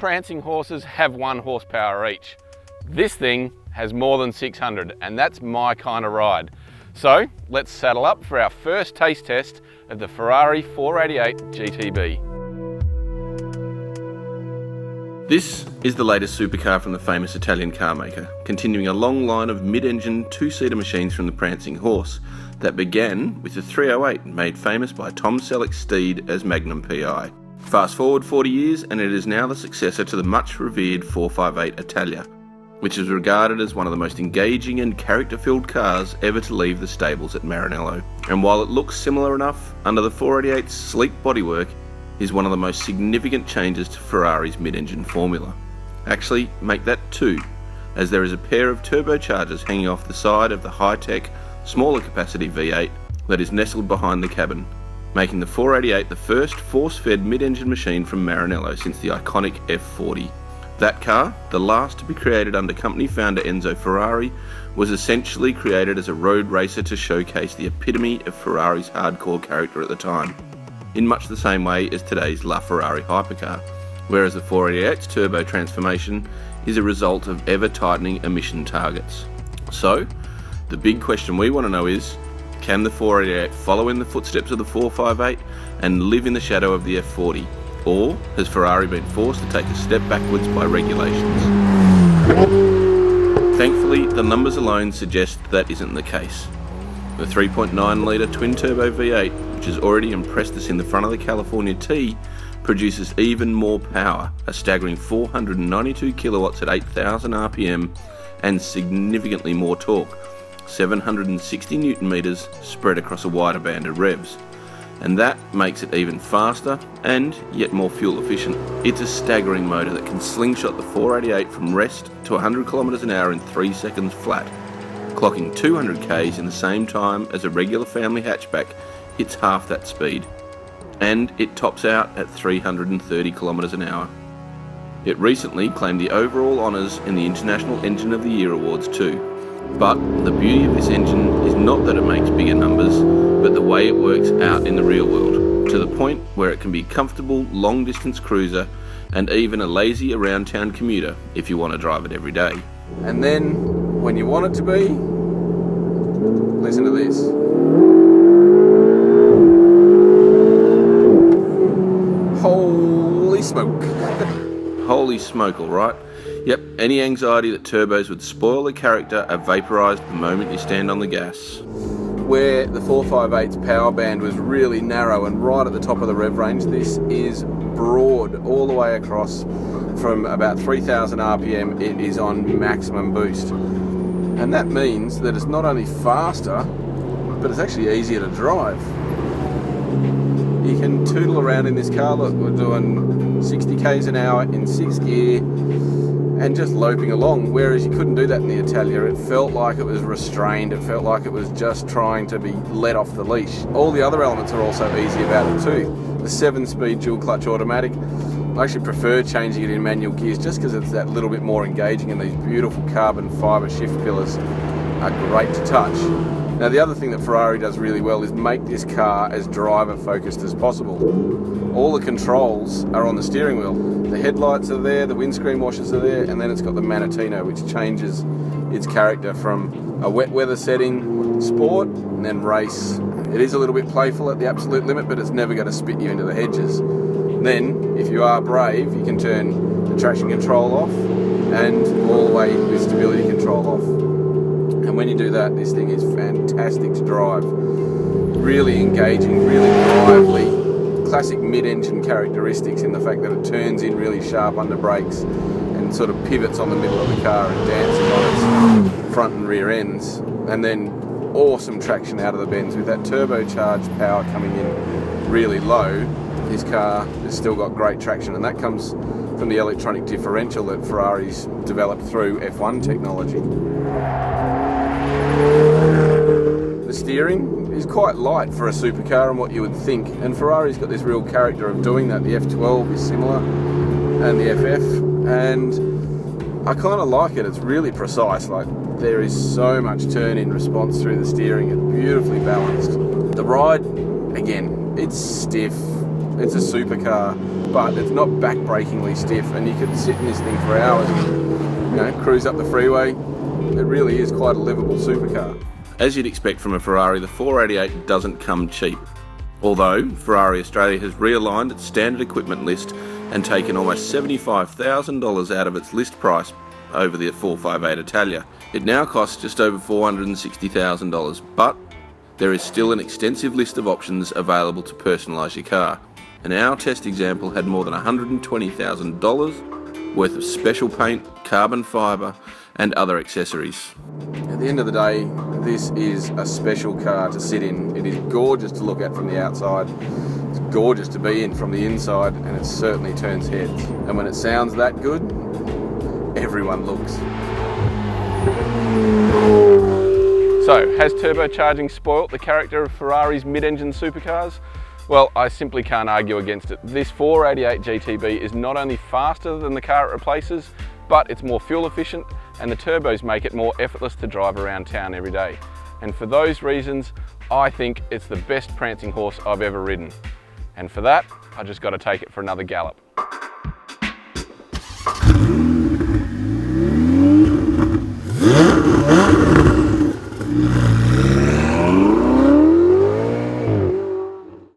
Prancing Horses have 1 horsepower each. This thing has more than 600, and that's my kind of ride. So let's saddle up for our first taste test of the Ferrari 488 GTB. This is the latest supercar from the famous Italian car maker, continuing a long line of mid-engine 2-seater machines from the Prancing Horse that began with the 308, made famous by Tom Selleck's steed as Magnum PI. Fast forward 40 years and it is now the successor to the much revered 458 Italia, which is regarded as one of the most engaging and character-filled cars ever to leave the stables at Maranello. And while it looks similar enough, under the 488's sleek bodywork is one of the most significant changes to Ferrari's mid-engine formula. Actually, make that 2, as there is a pair of turbochargers hanging off the side of the high-tech, smaller capacity V8 that is nestled behind the cabin, making the 488 the first force-fed mid-engine machine from Maranello since the iconic F40. That car, the last to be created under company founder Enzo Ferrari, was essentially created as a road racer to showcase the epitome of Ferrari's hardcore character at the time, in much the same way as today's LaFerrari hypercar, whereas the 488's turbo transformation is a result of ever-tightening emission targets. So, the big question we want to know is, can the 488 follow in the footsteps of the 458 and live in the shadow of the F40? Or has Ferrari been forced to take a step backwards by regulations? Thankfully, the numbers alone suggest that isn't the case. The 3.9 litre twin-turbo V8, which has already impressed us in the front of the California T, produces even more power, a staggering 492 kilowatts at 8,000 RPM, and significantly more torque, 760 newton meters spread across a wider band of revs. And that makes it even faster and yet more fuel efficient. It's a staggering motor that can slingshot the 488 from rest to 100 kilometers an hour in 3 seconds flat, clocking 200 k's in the same time as a regular family hatchback hits half that speed. And it tops out at 330 kilometers an hour. It recently claimed the overall honours in the International Engine of the Year awards too. But the beauty of this engine is not that it makes bigger numbers, but the way it works out in the real world, to the point where it can be a comfortable long-distance cruiser and even a lazy around-town commuter if you want to drive it every day. And then, when you want it to be, listen to this. Holy smoke. Holy smoke, alright. Yep, any anxiety that turbos would spoil the character are vaporised the moment you stand on the gas. Where the 458's power band was really narrow and right at the top of the rev range, this is broad all the way across. From about 3,000 RPM, it is on maximum boost. And that means that it's not only faster, but it's actually easier to drive. You can tootle around in this car. Look, we're doing 60 k's an hour in 6th gear and just loping along, whereas you couldn't do that in the Italia. It felt like it was restrained, it felt like it was just trying to be let off the leash. All the other elements are also easy about it too. The 7-speed dual clutch automatic, I actually prefer changing it in manual gears just because it's that little bit more engaging, and these beautiful carbon fibre shift pillars are great to touch. Now the other thing that Ferrari does really well is make this car as driver focused as possible. All the controls are on the steering wheel. The headlights are there, the windscreen washers are there, and then it's got the Manettino, which changes its character from a wet weather setting, sport, and then race. It is a little bit playful at the absolute limit, but it's never going to spit you into the hedges. Then, if you are brave, you can turn the traction control off and all the way with stability control off. And when you do that, this thing is fantastic to drive. Really engaging, really lively. Classic mid-engine characteristics in the fact that it turns in really sharp under brakes and sort of pivots on the middle of the car and dances on its front and rear ends. And then awesome traction out of the bends with that turbocharged power coming in really low. This car has still got great traction, and that comes from the electronic differential that Ferrari's developed through F1 technology. The steering is quite light for a supercar and what you would think, and Ferrari's got this real character of doing that. The F12 is similar, and the FF, and I kind of like it. It's really precise. Like, there is so much turn-in response through the steering. It's beautifully balanced. The ride, again, it's stiff. it's a supercar, but it's not back-breakingly stiff, and you could sit in this thing for hours and cruise up the freeway. It really is quite a livable supercar. As you'd expect from a Ferrari, the 488 doesn't come cheap. Although Ferrari Australia has realigned its standard equipment list and taken almost $75,000 out of its list price over the 458 Italia. It now costs just over $460,000, but there is still an extensive list of options available to personalise your car, and our test example had more than $120,000 worth of special paint, carbon fibre and other accessories. At the end of the day, this is a special car to sit in. It is gorgeous to look at from the outside, it's gorgeous to be in from the inside, and it certainly turns heads. And when it sounds that good, everyone looks. So, has turbocharging spoilt the character of Ferrari's mid-engine supercars? Well, I simply can't argue against it. This 488 GTB is not only faster than the car it replaces, but it's more fuel efficient, and the turbos make it more effortless to drive around town every day. And for those reasons, I think it's the best prancing horse I've ever ridden. And for that, I just got to take it for another gallop.